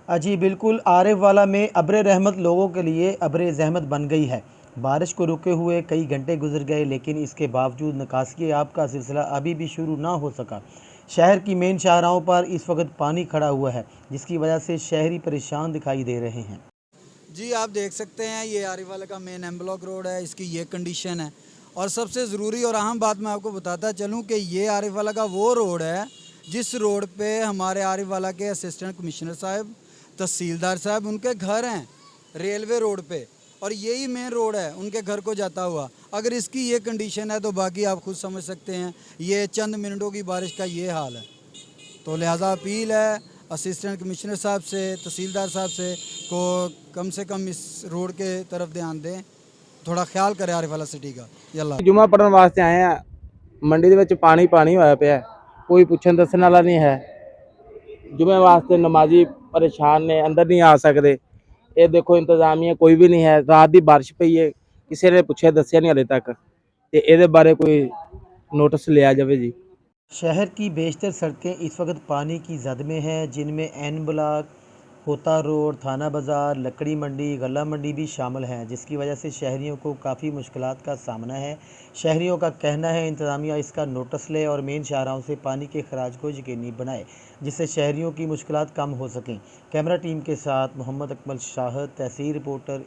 अजी बिल्कुल, आरिफ वाला में अब्र रहमत लोगों के लिए अब्र ज़हमत बन गई है। बारिश को रुके हुए कई घंटे गुजर गए, लेकिन इसके बावजूद निकासी आब का सिलसिला अभी भी शुरू ना हो सका। शहर की मेन शाहराहों पर इस वक्त पानी खड़ा हुआ है, जिसकी वजह से शहरी परेशान दिखाई दे रहे हैं। जी आप देख सकते हैं ये आरिफ वाला का मेन एम ब्लॉक रोड है, इसकी ये कंडीशन है। और सबसे ज़रूरी और अहम बात मैं आपको बताता चलूँ कि ये आरिफ वाला का वो रोड है जिस रोड पे हमारे आरिफ वाला के असिस्टेंट कमिश्नर साहब, तहसीलदार साहब, उनके घर हैं रेलवे रोड पे, और यही मेन रोड है उनके घर को जाता हुआ। अगर इसकी ये कंडीशन है तो बाकी आप खुद समझ सकते हैं, ये चंद मिनटों की बारिश का ये हाल है। तो लिहाजा अपील है असिस्टेंट कमिश्नर साहब से, तहसीलदार साहब से कम से कम इस रोड के तरफ ध्यान दें, थोड़ा ख्याल करें आरिफ वाला सिटी का। यल्ला जुमा पढ़न वास्ते आए हैं। मंडी ਦੇ पानी पानी होया पिया, कोई पुछन दसन वाला नहीं है। जुमे वास्ते नमाजी परेशान ने, अंदर नहीं आ सकते। ये देखो इंतजामिया कोई भी नहीं है। रात की बारिश पई है, किसी ने पूछे दसिया नहीं हले तक। ते ਇਹਦੇ बारे कोई नोटिस लिया जाए जी। शहर की बेशतर सड़कें इस वक्त पानी की जद में हैं, जिनमें एन ब्लॉक, होता रोड, थाना बाज़ार, लकड़ी मंडी, गला मंडी भी शामिल हैं, जिसकी वजह से शहरियों को काफ़ी मुश्किलात का सामना है। शहरियों का कहना है इंतज़ामिया इसका नोटिस ले और मेन शाहराहों से पानी के खराज को यकीनी बनाए, जिससे शहरियों की मुश्किलात कम हो सकें। कैमरा टीम के साथ मोहम्मद अकमल शाह, तहसील रिपोर्टर।